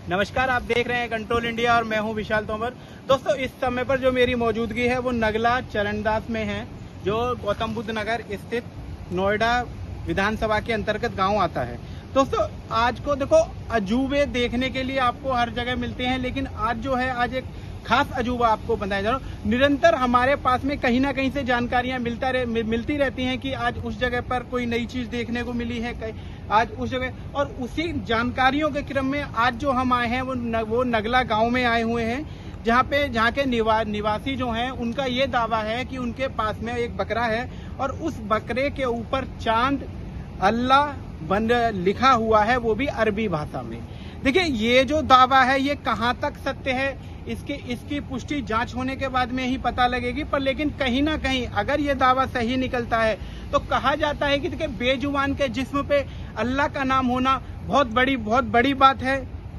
नमस्कार, आप देख रहे हैं कंट्रोल इंडिया और मैं हूं विशाल तोमर। दोस्तों, इस समय पर जो मेरी मौजूदगी है वो नगला चरणदास में है, जो गौतम बुद्ध नगर स्थित नोएडा विधानसभा के अंतर्गत गांव आता है। दोस्तों, आज को देखो, अजूबे देखने के लिए आपको हर जगह मिलते हैं, लेकिन आज जो है आज एक खास अजूबा आपको बताया जा रहा हूं। निरंतर हमारे पास में कहीं ना कहीं से जानकारियां मिलती रहती हैं कि आज उस जगह पर कोई नई चीज देखने को मिली है, आज उस जगह, और उसी जानकारियों के क्रम में आज जो हम आए हैं वो नगला गांव में आए हुए हैं, जहां के निवासी जो हैं उनका ये दावा है कि उनके पास में एक बकरा है और उस बकरे के ऊपर चांद अल्लाह बन लिखा हुआ है, वो भी अरबी भाषा में। देखिए, ये जो दावा है ये कहाँ तक सत्य है, इसकी पुष्टि जांच होने के बाद में ही पता लगेगी। पर लेकिन कहीं ना कहीं अगर ये दावा सही निकलता है तो कहा जाता है कि देखिए, बेजुबान के जिस्म पे अल्लाह का नाम होना बहुत बड़ी बात है।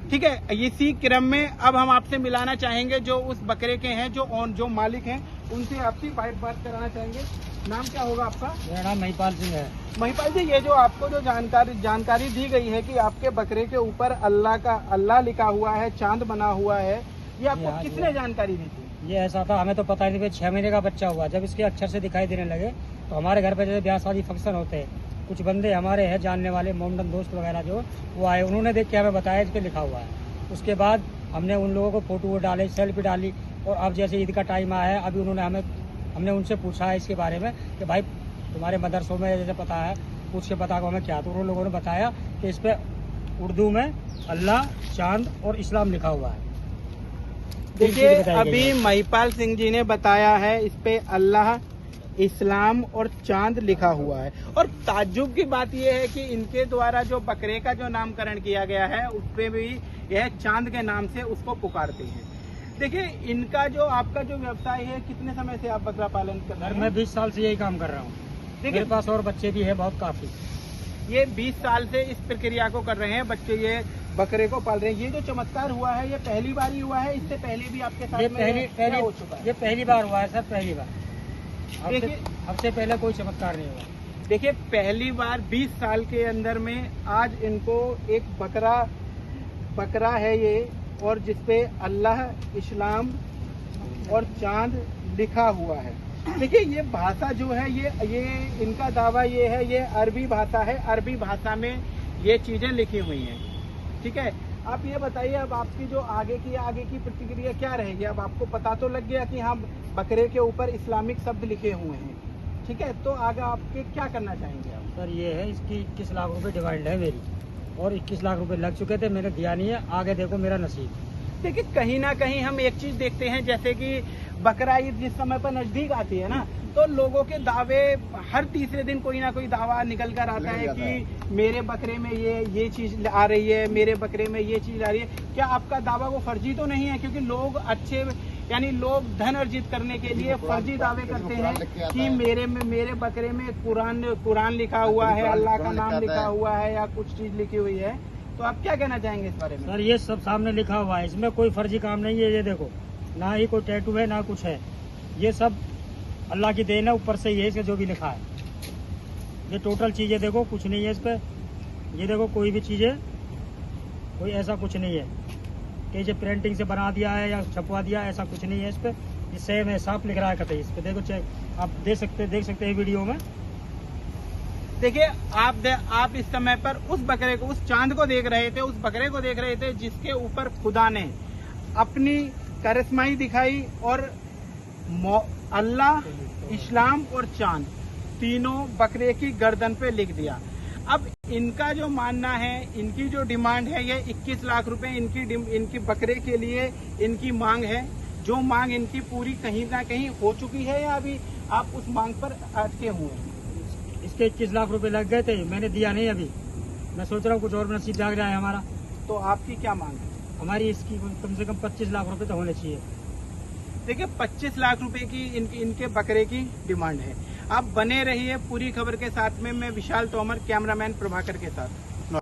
ठीक है, इसी क्रम में अब हम आपसे मिलाना चाहेंगे जो उस बकरे के हैं, जो मालिक हैं, उनसे आपसी बात कराना चाहेंगे। नाम क्या होगा आपका? मेरा नाम महिपाल सिंह है। महिपाल जी, ये जो आपको जो जानकारी दी गई है कि आपके बकरे के ऊपर अल्लाह लिखा हुआ है, चांद बना हुआ है, ये आपको किसने जानकारी दी थी? ये ऐसा था, हमें तो पता नहीं। 6 महीने का बच्चा हुआ, जब इसके अक्षर से दिखाई देने लगे तो हमारे घर पे जैसे ब्याह शादी फंक्शन होते हैं, कुछ बंदे हमारे हैं जानने वाले, मोमडन दोस्त वगैरह जो वो आए, उन्होंने देख के हमें बताया इस पे लिखा हुआ है। उसके बाद हमने उन लोगों को फोटो डाले, सेल्फी डाली, और अब जैसे ईद का टाइम आया है, अभी हमने उनसे पूछा है इसके बारे में कि भाई तुम्हारे मदरसों में जैसे पता है, पूछ के पता को हमें क्या, तो उन लोगों ने बताया कि इस पे उर्दू में अल्लाह, चांद और इस्लाम लिखा हुआ है। देखिए, अभी महिपाल सिंह जी ने बताया है इस पे अल्लाह, इस्लाम और चांद लिखा हुआ है। और ताज्जुब की बात यह है कि इनके द्वारा जो बकरे का जो नामकरण किया गया है उस पे भी यह चांद के नाम से उसको पुकारते हैं। देखिए, इनका जो आपका जो व्यवसाय है, कितने समय से आप बकरा पालन कर रहे हैं? मैं 20 साल से यही काम कर रहा हूँ। मेरे पास और बच्चे भी है बहुत काफी। ये 20 साल से इस प्रक्रिया को कर रहे हैं, बच्चे ये बकरे को पाल रहे हैं। ये जो चमत्कार हुआ है ये पहली बार ही हुआ है, इससे पहले भी आपके साथ में हो चुका है? ये पहली बार हुआ है सर, पहली बार। देखिए, अब से पहले कोई चमत्कार नहीं हुआ। देखिए, पहली बार 20 साल के अंदर में आज इनको एक बकरा है ये, और जिसपे अल्लाह, इस्लाम और चांद लिखा हुआ है। देखिए, ये भाषा जो है ये इनका दावा ये है, ये अरबी भाषा है। अरबी भाषा में ये चीजें लिखी हुई हैं। ठीक है, आप ये बताइए, अब आपकी जो आगे की प्रतिक्रिया क्या रहेगी? अब आपको पता तो लग गया कि हाँ, बकरे के ऊपर इस्लामिक शब्द लिखे हुए हैं। ठीक है, तो आगे आपके क्या करना चाहेंगे आप? सर, ये है, इसकी 21 लाख रुपए डिमांड है मेरी, और 21 लाख रुपए लग चुके थे, मैंने दिया नहीं है। आगे देखो मेरा नसीब। देखिए, कहीं ना कहीं हम एक चीज देखते हैं, जैसे कि बकरा ईद जिस समय पर नजदीक आती है ना, तो लोगों के दावे हर तीसरे दिन कोई ना कोई दावा निकल कर आता है कि मेरे बकरे में ये चीज आ रही है, मेरे बकरे में ये चीज आ रही है। क्या आपका दावा वो फर्जी तो नहीं है? क्योंकि लोग लोग धन अर्जित करने के लिए फर्जी दावे करते हैं कि मेरे बकरे में कुरान लिखा हुआ है, अल्लाह का नाम लिखा हुआ है, या कुछ चीज लिखी हुई है। तो आप क्या कहना चाहेंगे इस बारे में? सर, ये सब सामने लिखा हुआ है, इसमें कोई फर्जी काम नहीं है। ये देखो, ना ही कोई टैटू है ना कुछ है, ये सब अल्लाह की देन है, ऊपर से ये जो भी लिखा है, ये टोटल चीजें देखो, कुछ नहीं है इस पे। ये देखो, कोई भी चीजें, कोई ऐसा कुछ नहीं है कि जो प्रिंटिंग से बना दिया है या छपवा दिया, ऐसा कुछ नहीं है इस पे। ये सेम है, साफ लिख रहा है कतई इस पे। देखो, चेक आप देख सकते हैं वीडियो में। देखिए, आप इस समय पर उस बकरे को, उस चांद को देख रहे थे, उस बकरे को देख रहे थे, जिसके ऊपर खुदा ने अपनी करिश्माई दिखाई और अल्लाह, इस्लाम और चांद तीनों बकरे की गर्दन पे लिख दिया। अब इनका जो मानना है, इनकी जो डिमांड है, ये 21 लाख रुपए इनकी बकरे के लिए इनकी मांग है। जो मांग इनकी पूरी कहीं ना कहीं हो चुकी है, या अभी आप उस मांग पर अटके हुए हैं? इसके 21 लाख रुपए लग गए थे, मैंने दिया नहीं अभी। मैं सोच रहा हूँ कुछ और नसीब जाग रहा है हमारा। तो आपकी क्या मांग है? हमारी इसकी कम से कम 25 लाख रुपए तो होने चाहिए। देखिए, 25 लाख रुपए की इनके बकरे की डिमांड है। आप बने रहिए पूरी खबर के साथ में। मैं विशाल तोमर, कैमरामैन प्रभाकर के साथ।